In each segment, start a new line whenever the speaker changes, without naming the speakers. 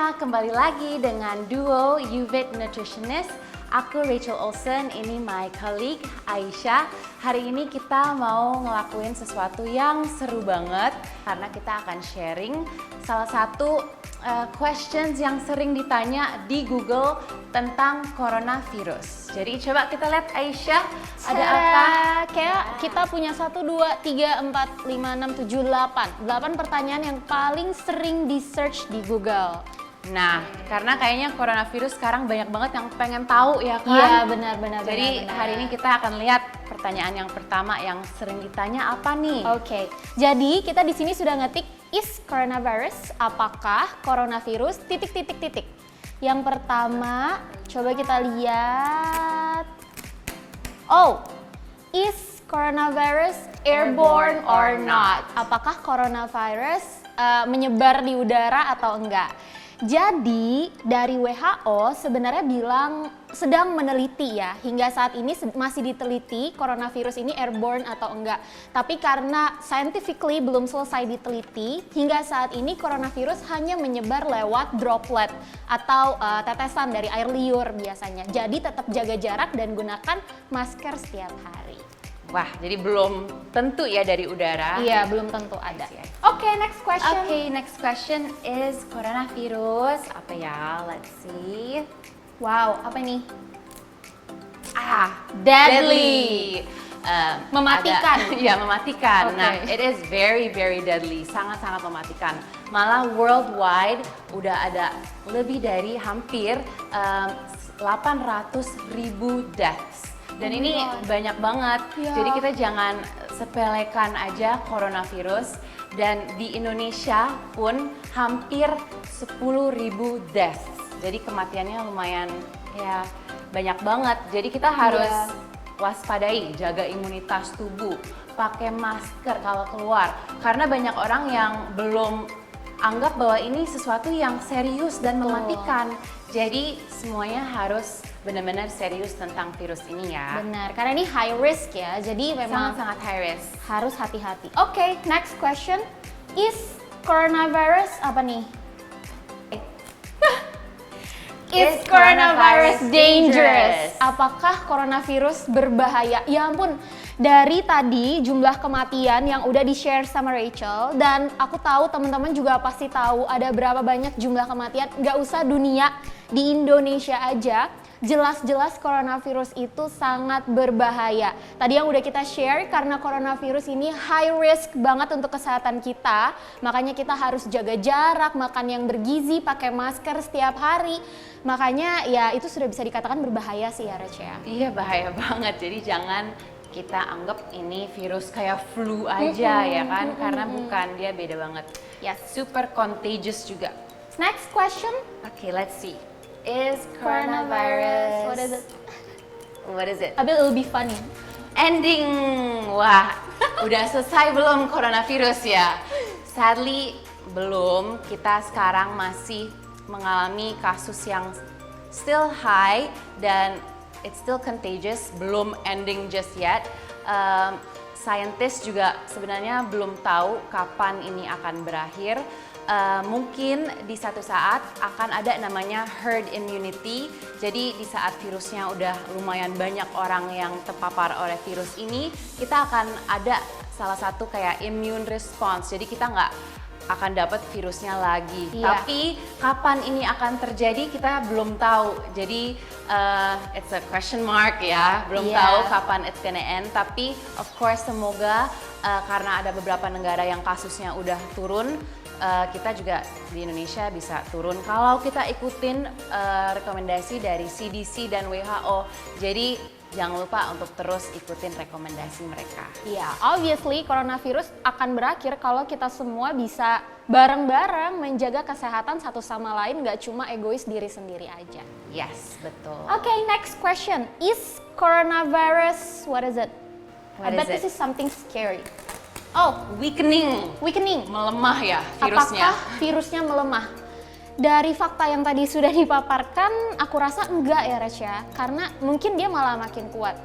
semuanya, kembali lagi dengan duo UVit Nutritionist. Aku Rachel Olsen, ini my colleague Aisyah. Hari ini kita mau ngelakuin sesuatu yang seru banget karena kita akan sharing salah satu questions yang sering ditanya di Google tentang coronavirus. Jadi coba kita lihat Aisyah, ada apa?
Kayak kita punya 1, 2, 3, 4, 5, 6, 7, 8 pertanyaan yang paling sering di search di Google.
Nah, karena kayaknya coronavirus sekarang banyak banget yang pengen tahu ya kan?
Iya, benar.
Jadi hari ini kita akan lihat pertanyaan yang pertama yang sering ditanya apa nih?
Oke, jadi kita di sini sudah ngetik is coronavirus, apakah coronavirus titik. Yang pertama, coba kita lihat. Oh, is coronavirus airborne or not? Apakah coronavirus menyebar di udara atau enggak? Jadi dari WHO sebenarnya bilang sedang meneliti ya, hingga saat ini masih diteliti coronavirus ini airborne atau enggak. Tapi karena scientifically belum selesai diteliti, hingga saat ini coronavirus hanya menyebar lewat droplet atau tetesan dari air liur biasanya. Jadi tetap jaga jarak dan gunakan masker setiap hari.
Wah, jadi belum tentu ya dari udara.
Iya, belum tentu ada. Oke, next question.
Oke, next question is coronavirus apa ya? Let's see.
Wow, apa ini?
Deadly.
Mematikan.
Iya, mematikan.
Okay.
Nah, it is very deadly, sangat mematikan. Malah worldwide udah ada lebih dari hampir 800.000 deaths. Dan ini banyak banget, jadi kita jangan sepelekan aja coronavirus. Dan di Indonesia pun hampir 10.000 deaths. Jadi kematiannya lumayan ya banyak banget. Jadi kita harus waspadai, jaga imunitas tubuh, pakai masker kalau keluar. Karena banyak orang yang belum anggap bahwa ini sesuatu yang serius dan mematikan. Jadi semuanya harus benar-benar serius tentang virus ini ya.
Benar, karena ini high risk ya, jadi memang
sangat high risk.
Harus hati-hati. Oke, next question. Is coronavirus apa nih? Is coronavirus dangerous? Apakah coronavirus berbahaya? Ya ampun, dari tadi jumlah kematian yang udah di-share sama Rachel, dan aku tahu teman-teman juga pasti tahu ada berapa banyak jumlah kematian. Nggak usah dunia, di Indonesia aja jelas-jelas coronavirus itu sangat berbahaya. Tadi yang udah kita share, karena coronavirus ini high risk banget untuk kesehatan kita, makanya kita harus jaga jarak, makan yang bergizi, pakai masker setiap hari. Makanya ya itu sudah bisa dikatakan berbahaya sih ya, Rach ya.
Iya, bahaya banget. Jadi jangan kita anggap ini virus kayak flu aja ya kan, karena bukan, dia beda banget.
Yes.
Super contagious juga.
Next question.
Okay, let's see. Is coronavirus, what is it?
A bit will be funny.
Ending. Wah, udah selesai belum coronavirus ya? Sadly belum. Kita sekarang masih mengalami kasus yang still high dan it's still contagious, belum ending just yet. Scientists juga sebenarnya belum tahu kapan ini akan berakhir. Mungkin di satu saat akan ada namanya herd immunity. Jadi di saat virusnya udah lumayan banyak orang yang terpapar oleh virus ini, kita akan ada salah satu kayak immune response. Jadi kita nggak akan dapat virusnya lagi. Tapi kapan ini akan terjadi kita belum tahu. Jadi it's a question mark ya, belum tahu kapan it's gonna end. Tapi of course semoga karena ada beberapa negara yang kasusnya udah turun, kita juga di Indonesia bisa turun kalau kita ikutin rekomendasi dari CDC dan WHO. Jadi jangan lupa untuk terus ikutin rekomendasi mereka.
Iya, obviously coronavirus akan berakhir kalau kita semua bisa bareng-bareng menjaga kesehatan satu sama lain, nggak cuma egois diri sendiri aja.
Yes, betul.
Okay, next question. Is coronavirus, what is it? I bet this is something scary. Oh,
weakening, melemah ya virusnya.
Apakah virusnya melemah? Dari fakta yang tadi sudah dipaparkan, aku rasa enggak ya, Resya, karena mungkin dia malah makin kuat.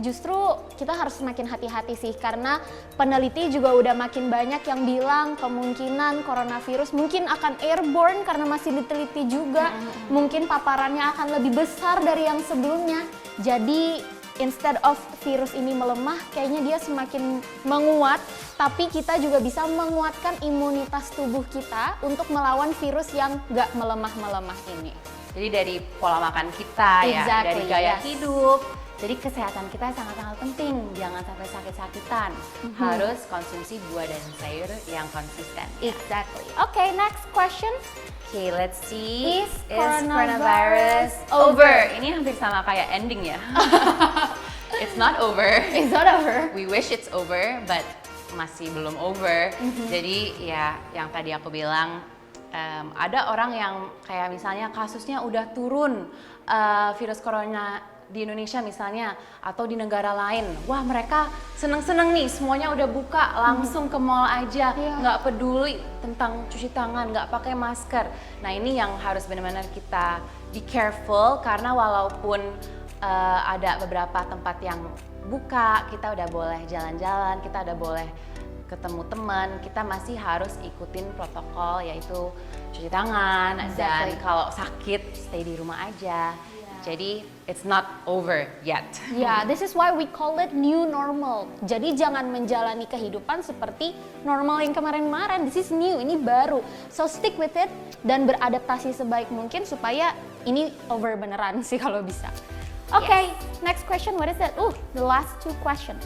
justru kita harus semakin hati-hati sih, karena peneliti juga udah makin banyak yang bilang kemungkinan coronavirus mungkin akan airborne karena masih diteliti juga. Mungkin paparannya akan lebih besar dari yang sebelumnya. Jadi instead of virus ini melemah, kayaknya dia semakin menguat, tapi kita juga bisa menguatkan imunitas tubuh kita untuk melawan virus yang gak melemah-melemah ini.
Jadi dari pola makan kita ya, dari
Exactly,
gaya
yes.
hidup. Jadi kesehatan kita sangat-sangat penting, jangan sampai sakit-sakitan. Harus konsumsi buah dan sayur yang konsisten.
Exactly. Okay, next question.
Okay, let's see.
Is coronavirus
over? Ini hampir sama kayak ending ya. It's not over.
It's not over.
We wish it's over, but masih belum over. Jadi ya yang tadi aku bilang, ada orang yang kayak misalnya kasusnya udah turun virus corona di Indonesia misalnya atau di negara lain. Wah, mereka seneng-seneng nih, semuanya udah buka, langsung ke mall aja, nggak peduli tentang cuci tangan, nggak pakai masker. Nah, ini yang harus benar-benar kita be careful, karena walaupun ada beberapa tempat yang buka, kita udah boleh jalan-jalan, kita udah boleh ketemu teman, kita masih harus ikutin protokol, yaitu cuci tangan, dan kalau sakit stay di rumah aja. Jadi it's not over yet.
Yeah, this is why we call it new normal. Jadi jangan menjalani kehidupan seperti normal yang kemarin-kemarin. This is new, ini baru. So stick with it dan beradaptasi sebaik mungkin supaya ini over beneran sih kalau bisa. Okay, next question, what is it? The last two questions.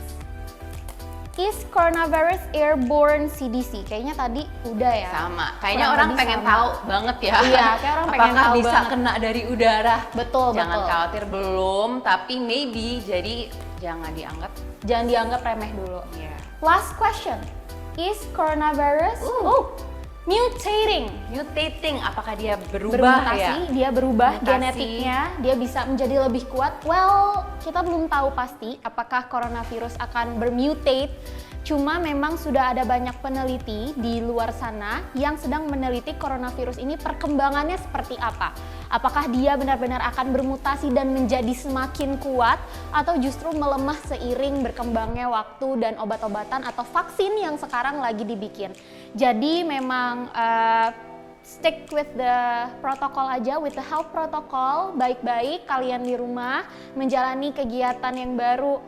Is coronavirus airborne CDC? Kayaknya tadi udah ya.
Sama, kayaknya
Kurang
orang
lebih
pengen
sama.
tahu banget ya.
Iya, kayak orang pengen
apakah
tahu
bisa
banget.
kena dari udara.
Betul,
Jangan
betul.
khawatir, belum, tapi maybe, jadi jangan dianggap.
Jangan dianggap remeh dulu.
Yeah.
Last question. Is coronavirus mutating?
Mutating, apakah dia berubah
Bermutasi,
ya?
dia berubah
Mutasi.
genetiknya, dia bisa menjadi lebih kuat. Well, kita belum tahu pasti apakah coronavirus akan bermutate. Cuma memang sudah ada banyak peneliti di luar sana yang sedang meneliti coronavirus ini perkembangannya seperti apa. Apakah dia benar-benar akan bermutasi dan menjadi semakin kuat, atau justru melemah seiring berkembangnya waktu dan obat-obatan atau vaksin yang sekarang lagi dibikin. Jadi memang stick with the protocol aja, with the health protocol, baik-baik kalian di rumah menjalani kegiatan yang baru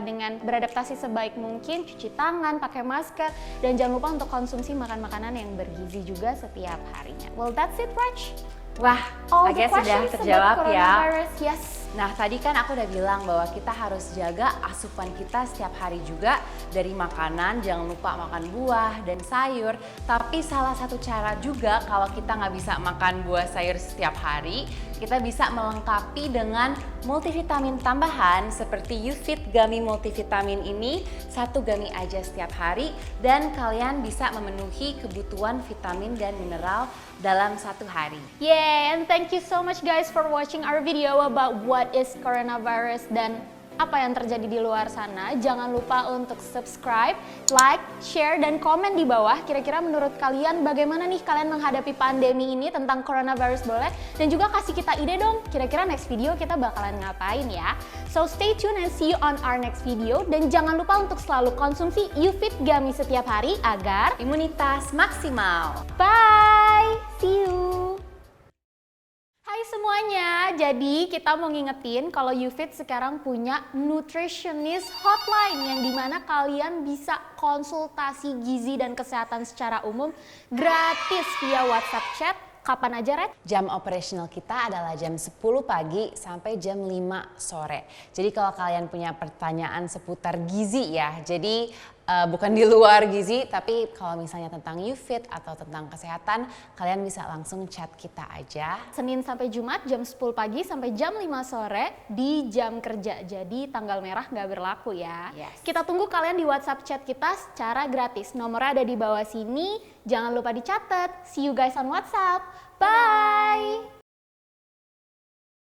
dengan beradaptasi sebaik mungkin, cuci tangan, pakai masker, dan jangan lupa untuk konsumsi makan-makanan yang bergizi juga setiap harinya. Well, that's it, Rach.
Wah,
All the
agak sudah
questions
terjawab
about
ya.
coronavirus, yes.
Nah, tadi kan aku udah bilang bahwa kita harus jaga asupan kita setiap hari juga dari makanan, jangan lupa makan buah dan sayur. Tapi salah satu cara juga kalau kita nggak bisa makan buah sayur setiap hari, kita bisa melengkapi dengan multivitamin tambahan seperti YouFit Gummy Multivitamin ini, 1 gummy aja setiap hari, dan kalian bisa memenuhi kebutuhan vitamin dan mineral dalam 1 hari.
Yay, and thank you so much guys for watching our video about what is coronavirus dan apa yang terjadi di luar sana. Jangan lupa untuk subscribe, like, share, dan komen di bawah. Kira-kira menurut kalian bagaimana nih kalian menghadapi pandemi ini tentang coronavirus boleh? Dan juga kasih kita ide dong, kira-kira next video kita bakalan ngapain ya. So stay tuned and see you on our next video. Dan jangan lupa untuk selalu konsumsi YouFit Gummy setiap hari agar
Imunitas maksimal.
bye! See you! Hai semuanya, jadi kita mau ngingetin kalau YouFit sekarang punya nutritionist hotline yang dimana kalian bisa konsultasi gizi dan kesehatan secara umum gratis via WhatsApp chat. Kapan aja, Red?
Jam operasional kita adalah jam 10 pagi sampai jam 5 sore. Jadi kalau kalian punya pertanyaan seputar gizi ya, jadi bukan di luar gizi, tapi kalau misalnya tentang YouFit atau tentang kesehatan, kalian bisa langsung chat kita aja.
Senin sampai Jumat jam 10 pagi sampai jam 5 sore di jam kerja. Jadi tanggal merah nggak berlaku ya.
Yes.
Kita tunggu kalian di WhatsApp chat kita secara gratis. Nomornya ada di bawah sini. Jangan lupa dicatat. See you guys on WhatsApp. Bye!